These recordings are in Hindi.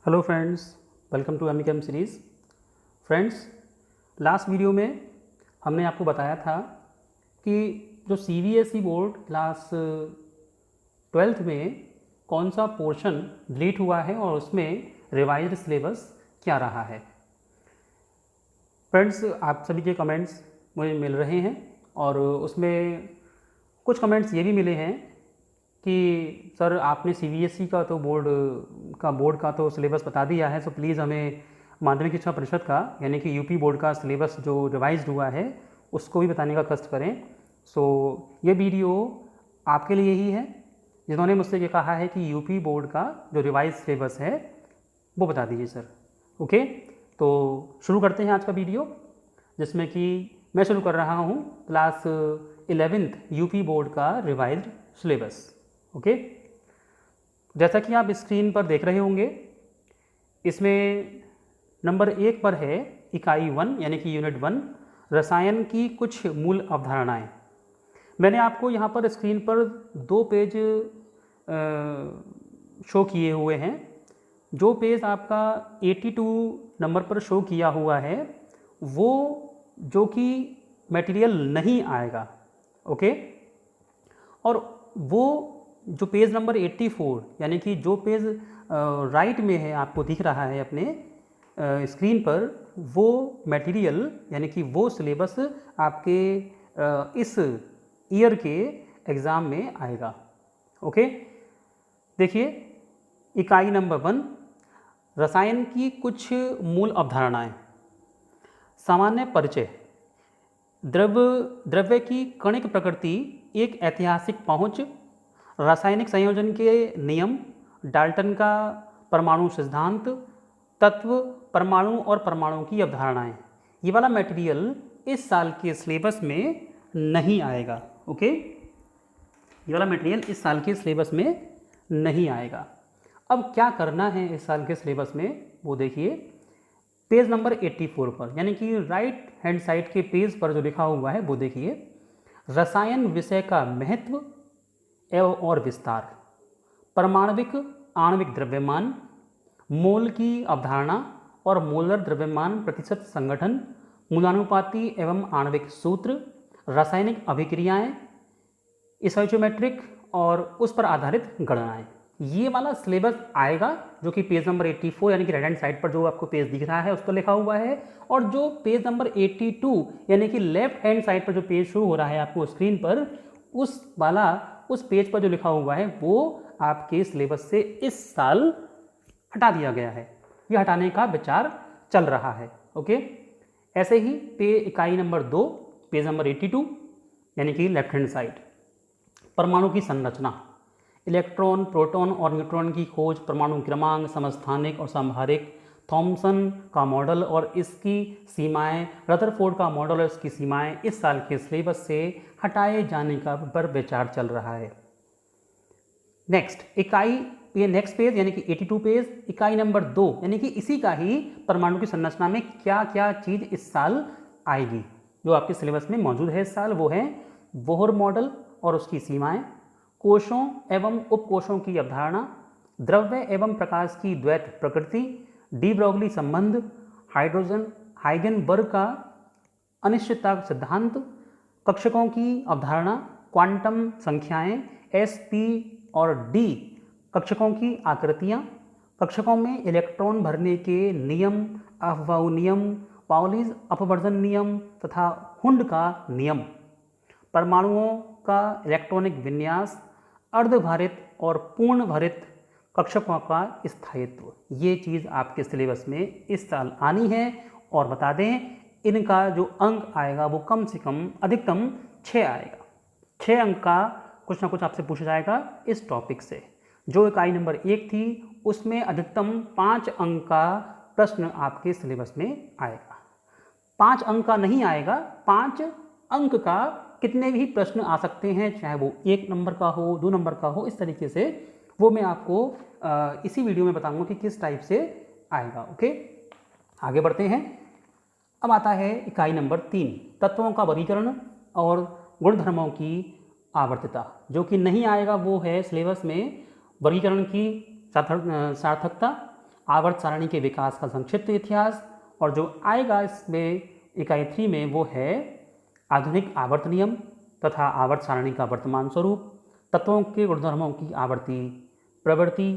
हेलो फ्रेंड्स, वेलकम टू एमिकम सीरीज़। फ्रेंड्स, लास्ट वीडियो में हमने आपको बताया था कि जो सीबीएसई बोर्ड क्लास 12th में कौन सा पोर्शन डिलीट हुआ है और उसमें रिवाइज्ड सिलेबस क्या रहा है। फ्रेंड्स, आप सभी के कमेंट्स मुझे मिल रहे हैं और उसमें कुछ कमेंट्स ये भी मिले हैं कि सर आपने सीबीएसई का तो बोर्ड का तो सिलेबस बता दिया है, तो प्लीज़ हमें माध्यमिक शिक्षा परिषद का यानी कि यूपी बोर्ड का सिलेबस जो रिवाइज्ड हुआ है उसको भी बताने का कष्ट करें। सो ये वीडियो आपके लिए ही है जिन्होंने मुझसे ये कहा है कि यूपी बोर्ड का जो रिवाइज सिलेबस है वो बता दीजिए सर। ओके, तो शुरू करते हैं आज का वीडियो, जिसमें कि मैं शुरू कर रहा हूँ क्लास 11th यूपी बोर्ड का रिवाइज्ड सिलेबस। ओके, जैसा कि आप स्क्रीन पर देख रहे होंगे, इसमें नंबर 1 पर है इकाई 1 यानी कि यूनिट 1 रसायन की कुछ मूल अवधारणाएं। मैंने आपको यहाँ पर स्क्रीन पर 2 पेज शो किए हुए हैं। जो पेज आपका 82 नंबर पर शो किया हुआ है वो जो कि मटेरियल नहीं आएगा। ओके, और वो जो पेज नंबर 84 यानी कि जो पेज राइट में है आपको दिख रहा है अपने स्क्रीन पर, वो मटेरियल यानी कि वो सिलेबस आपके इस ईयर के एग्ज़ाम में आएगा। ओके, देखिए इकाई नंबर 1 रसायन की कुछ मूल अवधारणाएं। सामान्य परिचय। द्रव्य की कणिक प्रकृति एक ऐतिहासिक पहुंच, रासायनिक संयोजन के नियम, डाल्टन का परमाणु सिद्धांत, तत्व, परमाणु और परमाणु की अवधारणाएं। ये वाला मटेरियल इस साल के सिलेबस में नहीं आएगा। ओके, ये वाला मटेरियल इस साल के सिलेबस में नहीं आएगा। अब क्या करना है इस साल के सिलेबस में वो देखिए पेज नंबर 84 पर, यानी कि राइट हैंड साइड के पेज पर जो लिखा हुआ है वो देखिए, रसायन विषय का महत्व एवं और विस्तार, परमाणविक आणविक द्रव्यमान, मोल की अवधारणा और मोलर द्रव्यमान प्रतिशत संगठन, मूलानुपाती एवं आणविक सूत्र, रासायनिक अभिक्रियाएं, स्टोइचोमेट्रिक और उस पर आधारित गणनाएं। ये वाला सिलेबस आएगा जो कि पेज नंबर 84 यानी कि राइट हैंड साइड पर जो आपको पेज दिख रहा है उस पर लिखा हुआ है, और जो पेज नंबर 82 यानी कि लेफ्ट हैंड साइड पर जो पेज शो हो रहा है आपको स्क्रीन पर, उस पेज पर जो लिखा हुआ है वो आपके सिलेबस से इस साल हटा दिया गया है। ये हटाने का विचार चल रहा है। ओके, ऐसे ही इकाई नंबर 2 पेज नंबर 82 यानी कि लेफ्ट हैंड साइड, परमाणु की संरचना, इलेक्ट्रॉन, प्रोटॉन और न्यूट्रॉन की खोज, परमाणु क्रमांक, समस्थानिक और समहारिक, थॉमसन का मॉडल और इसकी सीमाएं, रदरफोर्ड का मॉडल और इसकी सीमाएं इस साल के सिलेबस से हटाए जाने का पर विचार चल रहा है। नेक्स्ट पेज यानी कि 82 पेज, इकाई नंबर 2 यानी कि इसी का ही परमाणु की संरचना में क्या क्या चीज़ इस साल आएगी जो आपके सिलेबस में मौजूद है इस साल, वो है बोहर मॉडल और उसकी सीमाएं, कोशों एवं उपकोशों की अवधारणा, द्रव्य एवं प्रकाश की द्वैत प्रकृति, डी ब्रोगली संबंध, हाइगेनबर्ग का अनिश्चितता सिद्धांत, कक्षकों की अवधारणा, क्वांटम संख्याएं, sp और d कक्षकों की आकृतियां, कक्षकों में इलेक्ट्रॉन भरने के नियम, अफबाउ नियम, पाउलीज अपवर्जन नियम तथा हुंड का नियम, परमाणुओं का इलेक्ट्रॉनिक विन्यास, अर्धभारित और पूर्ण भारित कक्षकों का स्थायित्व। ये चीज़ आपके सिलेबस में इस साल आनी है। और बता दें, इनका जो अंक आएगा वो कम से कम अधिकतम 6 आएगा। 6 अंक का कुछ ना कुछ आपसे पूछा जाएगा इस टॉपिक से। जो इकाई नंबर 1 थी उसमें अधिकतम 5 अंक का प्रश्न आपके सिलेबस में आएगा। 5 अंक का नहीं आएगा, 5 अंक का कितने भी प्रश्न आ सकते हैं, चाहे वो 1 नंबर का हो, 2 नंबर का हो, इस तरीके से वो मैं आपको इसी वीडियो में बताऊंगा कि किस टाइप से आएगा। ओके, आगे बढ़ते हैं। अब आता है इकाई नंबर 3 तत्वों का वर्गीकरण और गुणधर्मों की आवर्तता। जो कि नहीं आएगा वो है सिलेबस में वर्गीकरण की सार्थकता, आवर्त सारणी के विकास का संक्षिप्त इतिहास, और जो आएगा इसमें इकाई 3 में वो है आधुनिक आवर्त नियम तथा आवर्त सारणी का वर्तमान स्वरूप, तत्वों के गुणधर्मों की आवर्ती प्रवृत्ति,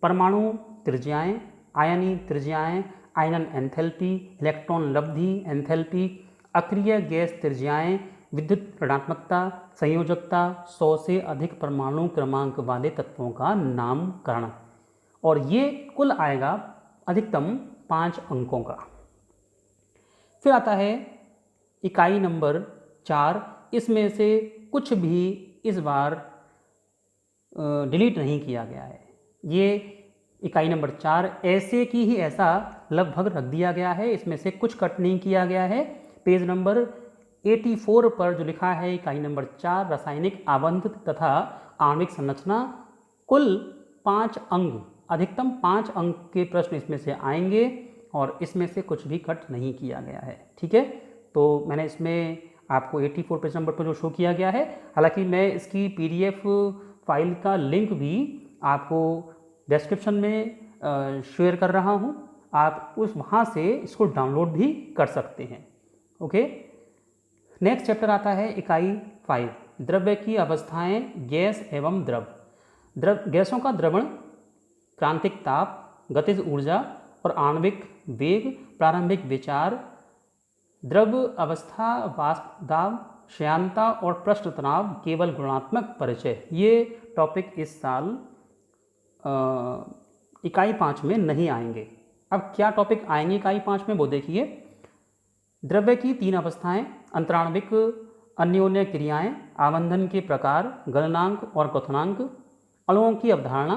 परमाणु त्रिज्याएं, आयनी त्रिज्याएं, आयनन एंथैल्पी, इलेक्ट्रॉन लब्धि एंथैल्पी, अक्रिय गैस त्रिज्याएं, विद्युत ऋणात्मकता, संयोजकता, 100 से अधिक परमाणु क्रमांक वाले तत्वों का नामकरण, और ये कुल आएगा अधिकतम 5 अंकों का। फिर आता है इकाई नंबर 4। इसमें से कुछ भी इस बार डिलीट नहीं किया गया है। ये इकाई नंबर 4 ऐसे की ही ऐसा लगभग रख दिया गया है, इसमें से कुछ कट नहीं किया गया है। पेज नंबर 84 पर जो लिखा है इकाई नंबर 4 रासायनिक आबंध तथा आणविक संरचना, कुल 5 अंक, अधिकतम 5 अंक के प्रश्न इसमें से आएंगे और इसमें से कुछ भी कट नहीं किया गया है। ठीक है, तो मैंने इसमें आपको 84 पेज नंबर पर जो शो किया गया है, हालांकि मैं इसकी PDF फाइल का लिंक भी आपको डिस्क्रिप्शन में शेयर कर रहा हूं, आप वहाँ से इसको डाउनलोड भी कर सकते हैं। ओके, नेक्स्ट चैप्टर आता है इकाई 5 द्रव्य की अवस्थाएं, गैस एवं द्रव। गैसों का द्रवण, क्रांतिक ताप, गतिज ऊर्जा और आणविक वेग, प्रारंभिक विचार, द्रव अवस्था, वाष्प दाब, श्यानता और पृष्ठ तनाव, केवल गुणात्मक परिचय, ये टॉपिक इस साल इकाई 5 में नहीं आएंगे। अब क्या टॉपिक आएंगे इकाई 5 में वो देखिए। द्रव्य की 3 अवस्थाएं, अंतराण्विक अन्योन्य क्रियाएं, आबंधन के प्रकार, गलनांक और क्वथनांक, अणुओं की अवधारणा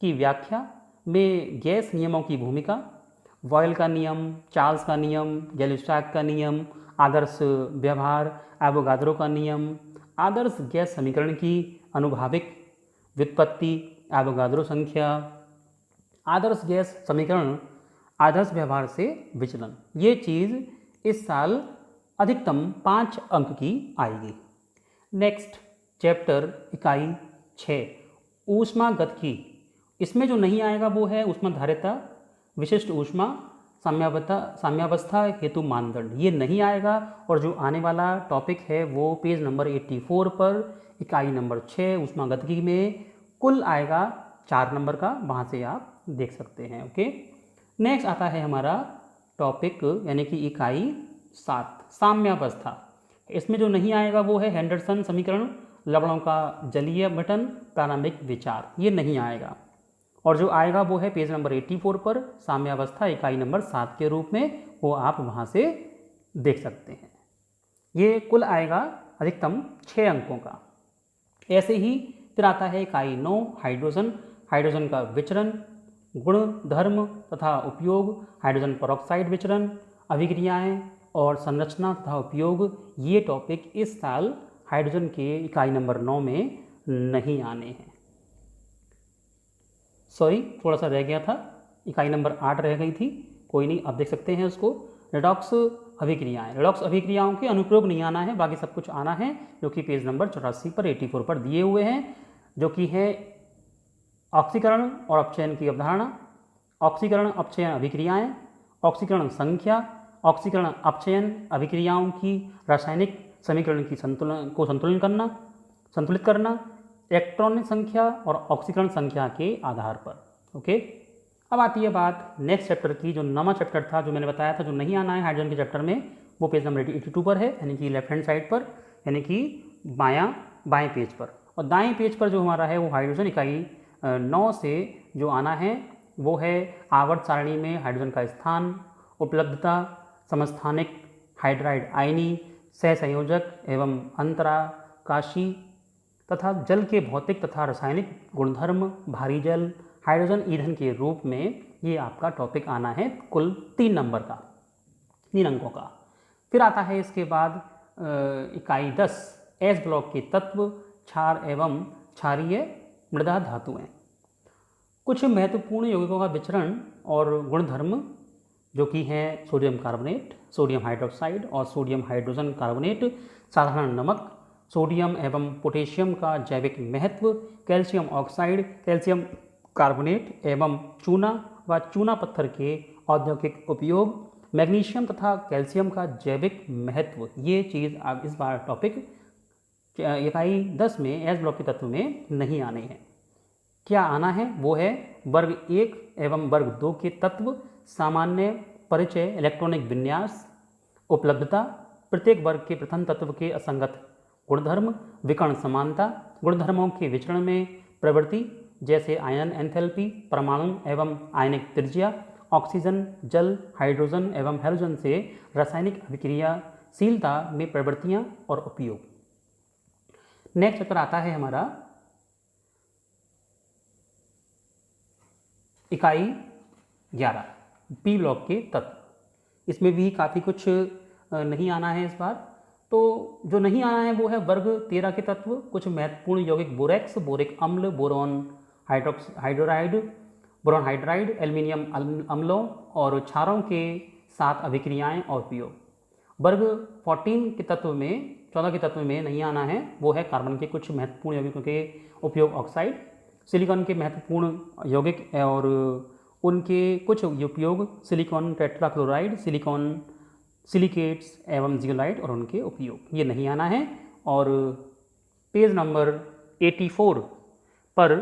की व्याख्या में गैस नियमों की भूमिका, बॉयल का नियम, चार्ल्स का नियम, गैलिस्टैक का नियम, आदर्श व्यवहार, एवोगाद्रो का नियम, आदर्श गैस समीकरण की अनुभाविक व्युत्पत्ति, एवोगाद्रो संख्या, आदर्श गैस समीकरण, आदर्श व्यवहार से विचलन, ये चीज़ इस साल अधिकतम 5 अंक की आएगी। नेक्स्ट चैप्टर इकाई 6 ऊष्मागतिकी, इसमें जो नहीं आएगा वो है ऊष्माधारिता, विशिष्ट ऊष्मा, साम्यावस्था हेतु मानदंड, ये नहीं आएगा। और जो आने वाला टॉपिक है वो पेज नंबर 84 पर इकाई नंबर 6 ऊष्मागतिकी में कुल आएगा 4 नंबर का, वहाँ से आप देख सकते हैं। ओके, नेक्स्ट आता है हमारा टॉपिक यानी कि इकाई 7 साम्यावस्था। इसमें जो नहीं आएगा वो है हेंडरसन समीकरण, लवणों का जलीय गठन, प्रारंभिक विचार, ये नहीं आएगा। और जो आएगा वो है पेज नंबर 84 पर साम्यावस्था इकाई नंबर 7 के रूप में, वो आप वहाँ से देख सकते हैं। ये कुल आएगा अधिकतम 6 अंकों का। ऐसे ही फिर आता है इकाई 9 हाइड्रोजन, हाइड्रोजन का विचरण, गुण धर्म तथा उपयोग, हाइड्रोजन परऑक्साइड विचरण, अभिक्रियाएं और संरचना तथा उपयोग, ये टॉपिक इस साल हाइड्रोजन के इकाई नंबर 9 में नहीं आने हैं। सॉरी, थोड़ा सा रह गया था, इकाई नंबर 8 रह गई थी, कोई नहीं, आप देख सकते हैं उसको। रेडॉक्स अभिक्रियाएं, रेडॉक्स अभिक्रियाओं के अनुप्रयोग नहीं आना है, बाकी सब कुछ आना है, जो कि पेज नंबर 84 पर 84 पर दिए हुए हैं, जो कि है ऑक्सीकरण और अपचयन की अवधारणा, ऑक्सीकरण अपचयन अभिक्रियाएं, ऑक्सीकरण संख्या, ऑक्सीकरण अपचयन अभिक्रियाओं की रासायनिक समीकरण की संतुलित करना, इलेक्ट्रॉनिक संख्या और ऑक्सीकरण संख्या के आधार पर। ओके, अब आती है बात नेक्स्ट चैप्टर की, जो नवा चैप्टर था, जो मैंने बताया था जो नहीं आना है हाइड्रोजन के चैप्टर में, वो पेज नंबर 82 पर है, यानी कि लेफ्ट हैंड साइड पर, यानी कि बाएं पेज पर। और दाएं पेज पर जो हमारा है वो हाइड्रोजन इकाई 9 से जो आना है वो है आवर्त सारणी में हाइड्रोजन का स्थान, उपलब्धता, समस्थानिक हाइड्राइड आयनी, सहसंयोजक एवं अंतराकाशी तथा जल के भौतिक तथा रासायनिक गुणधर्म, भारी जल, हाइड्रोजन ईंधन के रूप में, ये आपका टॉपिक आना है कुल 3 नंबर का, 3 अंकों का। फिर आता है इसके बाद इकाई 10 एस ब्लॉक के तत्व, क्षार एवं क्षारीय मृदा धातुएं, कुछ महत्वपूर्ण यौगिकों का विचरण और गुणधर्म, जो कि हैं सोडियम कार्बोनेट, सोडियम हाइड्रोक्साइड और सोडियम हाइड्रोजन कार्बोनेट, साधारण नमक, सोडियम एवं पोटेशियम का जैविक महत्व, कैल्शियम ऑक्साइड, कैल्शियम कार्बोनेट एवं चूना, व चूना पत्थर के औद्योगिक उपयोग, मैग्नीशियम तथा कैल्शियम का जैविक महत्व, ये चीज़ आप इस बार टॉपिक इकाई 10 में एस ब्लॉक के तत्व में नहीं आने हैं। क्या आना है वो है वर्ग 1 एवं वर्ग 2 के तत्व, सामान्य परिचय, इलेक्ट्रॉनिक विन्यास, उपलब्धता, प्रत्येक वर्ग के प्रथम तत्व के असंगत गुणधर्म, विकर्ण समानता, गुणधर्मों के विचरण में प्रवृत्ति जैसे आयन एंथैल्पी, परमाणु एवं आयनिक त्रिज्या, ऑक्सीजन, जल, हाइड्रोजन एवं हैलोजन से रासायनिक अभिक्रियाशीलता में प्रवृत्तियां और उपयोग। नेक्स्ट चैप्टर आता है हमारा इकाई 11 पी ब्लॉक के तत्व। इसमें भी काफ़ी कुछ नहीं आना है इस बार। तो जो नहीं आना है वो है वर्ग 13 के तत्व, कुछ महत्वपूर्ण यौगिक बोरेक्स, बोरिक अम्ल, बोरॉन हाइड्रोराइड, बोरॉन हाइड्राइड, एल्युमिनियम अम्लों और क्षारों के साथ अभिक्रियाएं और उपयोग। वर्ग 14 के तत्व में 14 के तत्व में नहीं आना है वो है कार्बन के कुछ महत्वपूर्ण यौगिकों के उपयोग, ऑक्साइड, सिलिकॉन के महत्वपूर्ण यौगिक और उनके कुछ उपयोग, सिलिकॉन टेट्राक्लोराइड, सिलिकॉन सिलिकेट्स एवं जियोलाइट और उनके उपयोग, ये नहीं आना है। और पेज नंबर 84 पर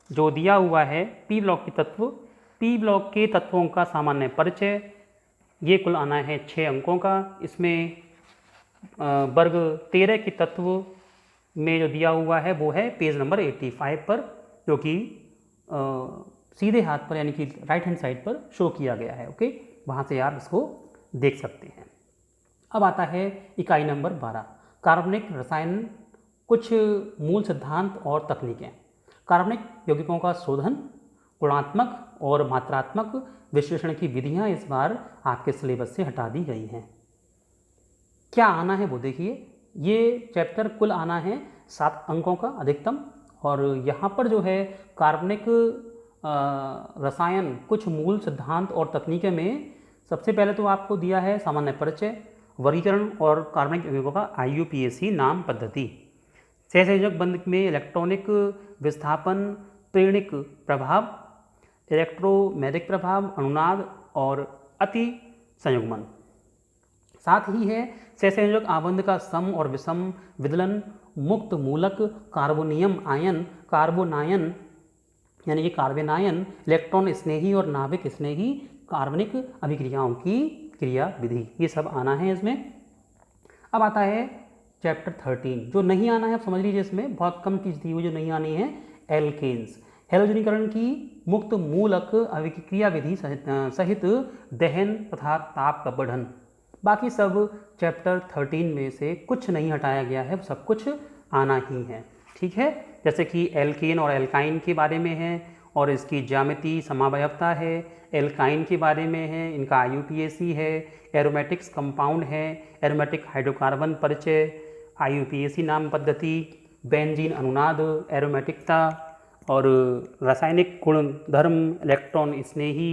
जो दिया हुआ है पी ब्लॉक के तत्व, पी ब्लॉक के तत्वों का सामान्य परिचय, ये कुल आना है 6 अंकों का। इसमें वर्ग 13 के तत्व में जो दिया हुआ है वो है पेज नंबर 85 पर, जो कि सीधे हाथ पर यानी कि राइट हैंड साइड पर शो किया गया है। ओके, वहाँ से आप इसको देख सकते हैं। अब आता है इकाई नंबर 12 कार्बनिक रसायन, कुछ मूल सिद्धांत और तकनीकें। कार्बनिक यौगिकों का शोधन, गुणात्मक और मात्रात्मक विश्लेषण की विधियां इस बार आपके सिलेबस से हटा दी गई हैं। क्या आना है वो देखिए। ये चैप्टर कुल आना है 7 अंकों का अधिकतम, और यहाँ पर जो है कार्बनिक रसायन, कुछ मूल सिद्धांत और तकनीकें में सबसे पहले तो आपको दिया है सामान्य परिचय, वर्गीकरण और कार्बनिक यौगिकों का IUPAC नाम पद्धति, सहसंयोजक बंध में इलेक्ट्रॉनिक विस्थापन, प्रेरणिक प्रभाव, इलेक्ट्रोमैग्नेटिक प्रभाव, अनुनाद और अति संयुग्मन। साथ ही है सहसंयोजक आबंध का सम और विषम विदलन, मुक्त मूलक, कार्बोनियम आयन, कार्बोनायन यानी कि कार्बेनायन, इलेक्ट्रॉन स्नेही और नाभिक स्नेही कार्बनिक अभिक्रियाओं की क्रिया विधि, ये सब आना है इसमें। अब आता है चैप्टर 13, जो नहीं आना है आप समझ लीजिए, इसमें बहुत कम चीज़ दी हुई जो नहीं आनी है, एल्केन्स, हैलोजनीकरण की मुक्त मूलक अभिक्रिया विधि सहित दहन तथा ताप का बढ़न। बाकी सब चैप्टर 13 में से कुछ नहीं हटाया गया है, सब कुछ आना ही है, ठीक है। जैसे कि एल्केन और एल्काइन के बारे में है और इसकी ज्यामिति समावयवता है, एल्काइन के बारे में है, इनका IUPAC है, एरोमेटिक्स कंपाउंड है, एरोमेटिक हाइड्रोकार्बन परिचय, IUPAC नाम पद्धति, बेंजीन अनुनाद, एरोमेटिकता और रासायनिक गुणधर्म, इलेक्ट्रॉन स्नेही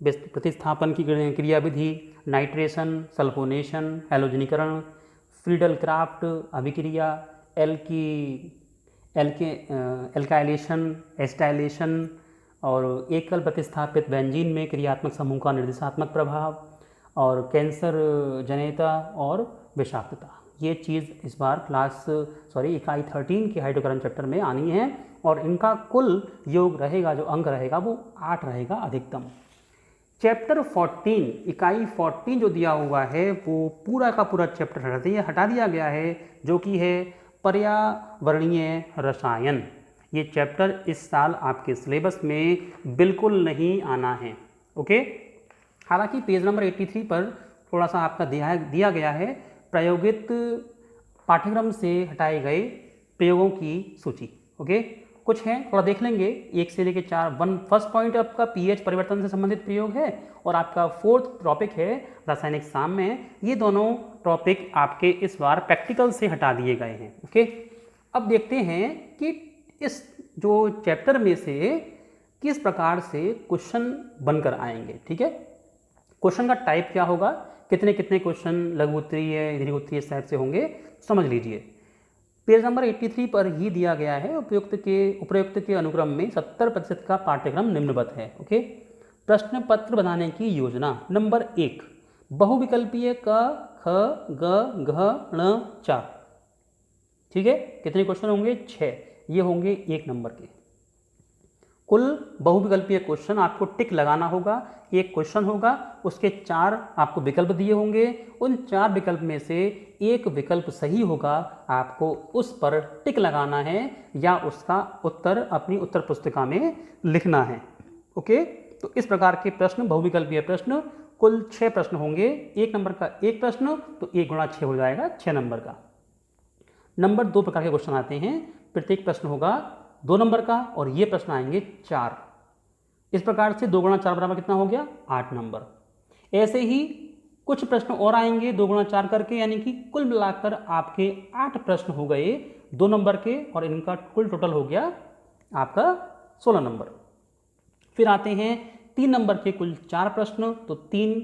प्रतिस्थापन की क्रिया विधि, नाइट्रेशन, सल्फोनेशन, हैलोजनीकरण, फ्रीडल क्राफ्ट अभिक्रिया, एल्काइलेशन, एस्टाइलेशन और एकल प्रतिस्थापित बेंजीन में क्रियात्मक समूह का निर्देशात्मक प्रभाव, और कैंसर जनिता और विषाक्तता। ये चीज़ इस बार इकाई 13 के हाइड्रोकार्बन चैप्टर में आनी है, और इनका कुल योग रहेगा, जो अंक रहेगा वो 8 रहेगा अधिकतम। चैप्टर 14 इकाई 14 जो दिया हुआ है वो पूरा का पूरा चैप्टर हटा दिया गया है, जो कि है पर्यावरणीय रसायन। ये चैप्टर इस साल आपके सिलेबस में बिल्कुल नहीं आना है। ओके, हालांकि पेज नंबर 83 पर थोड़ा सा आपका दिया गया है प्रायोगिक पाठ्यक्रम से हटाए गए प्रयोगों की सूची। ओके, कुछ हैं, थोड़ा देख लेंगे, 1 से लेकर 4। फर्स्ट पॉइंट आपका pH परिवर्तन से संबंधित प्रयोग है, और आपका 4th टॉपिक है रासायनिक साम्य। ये दोनों टॉपिक आपके इस बार प्रैक्टिकल से हटा दिए गए हैं। ओके, अब देखते हैं कि इस जो चैप्टर में से किस प्रकार से क्वेश्चन बनकर आएंगे। ठीक है, क्वेश्चन का टाइप क्या होगा, कितने कितने क्वेश्चन लघु उत्तरीय, दीर्घ इस टाइप से होंगे, समझ लीजिए। पेज नंबर 83 पर ही दिया गया है, उपयुक्त के अनुक्रम में 70% का पाठ्यक्रम निम्नवत है। ओके, प्रश्न पत्र बनाने की योजना। नंबर 1, बहुविकल्पीय क ख ग घ ण च। ठीक है, कितने क्वेश्चन होंगे? 6। ये होंगे 1 नंबर के। कुल बहुविकल्पीय क्वेश्चन आपको टिक लगाना होगा। एक क्वेश्चन होगा, उसके 4 आपको विकल्प दिए होंगे, उन 4 विकल्प में से एक विकल्प सही होगा, आपको उस पर टिक लगाना है या उसका उत्तर अपनी उत्तर पुस्तिका में लिखना है। ओके, तो इस प्रकार के प्रश्न, बहुविकल्पीय प्रश्न, कुल 6 प्रश्न होंगे। 1 नंबर का एक प्रश्न, तो 1 गुणा 6 हो जाएगा 6 नंबर का। नंबर 2 प्रकार के क्वेश्चन आते हैं, प्रत्येक प्रश्न होगा 2 नंबर का और ये प्रश्न आएंगे 4। इस प्रकार से 2 गुणा 4 बराबर कितना हो गया? 8 नंबर। ऐसे ही कुछ प्रश्न और आएंगे 2 गुणा 4 करके, यानी कि कुल मिलाकर आपके 8 प्रश्न हो गए 2 नंबर के और इनका कुल टोटल हो गया आपका 16 नंबर। फिर आते हैं 3 नंबर के कुल 4 प्रश्न, तो 3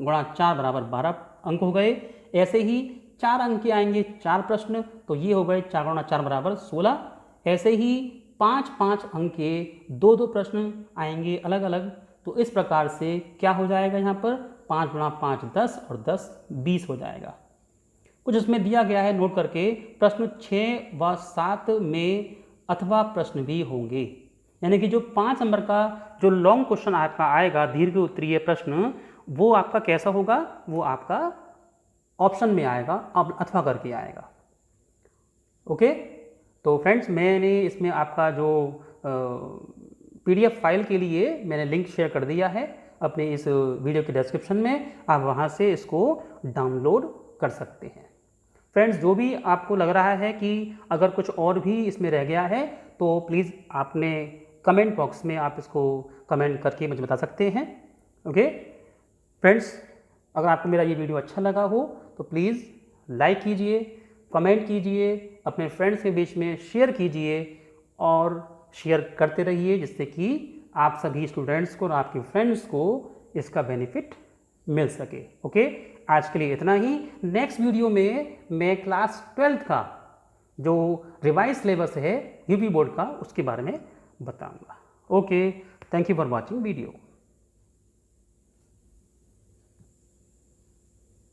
गुणा 4 बराबर 12 अंक हो गए। ऐसे ही 4 अंक के आएंगे 4 प्रश्न, तो ये हो गए 4 गुणा 4 बराबर 16। ऐसे ही 5-5 अंक के 2-2 प्रश्न आएंगे अलग अलग, तो इस प्रकार से क्या हो जाएगा यहाँ पर? 5 गुणा 5 10 और 10 20 हो जाएगा। कुछ इसमें दिया गया है नोट करके, प्रश्न 6 व 7 में अथवा प्रश्न भी होंगे, यानी कि जो 5 नंबर का जो लॉन्ग क्वेश्चन आपका आएगा, दीर्घ उत्तरीय प्रश्न, वो आपका कैसा होगा? वो आपका ऑप्शन में आएगा, अब अथवा करके आएगा। ओके, तो फ्रेंड्स, मैंने इसमें आपका जो PDF फाइल के लिए मैंने लिंक शेयर कर दिया है अपने इस वीडियो के डिस्क्रिप्शन में, आप वहाँ से इसको डाउनलोड कर सकते हैं। फ्रेंड्स, जो भी आपको लग रहा है कि अगर कुछ और भी इसमें रह गया है, तो प्लीज़ आपने कमेंट बॉक्स में आप इसको कमेंट करके मुझे बता सकते हैं। ओके फ्रेंड्स, अगर आपको मेरा ये वीडियो अच्छा लगा हो तो प्लीज़ लाइक कीजिए, कमेंट कीजिए, अपने फ्रेंड्स के बीच में शेयर कीजिए और शेयर करते रहिए, जिससे कि आप सभी स्टूडेंट्स को और आपके फ्रेंड्स को इसका बेनिफिट मिल सके। ओके, आज के लिए इतना ही। नेक्स्ट वीडियो में मैं क्लास 12th का जो रिवाइज सिलेबस है यूपी बोर्ड का, उसके बारे में बताऊंगा। Okay, thank you for watching video.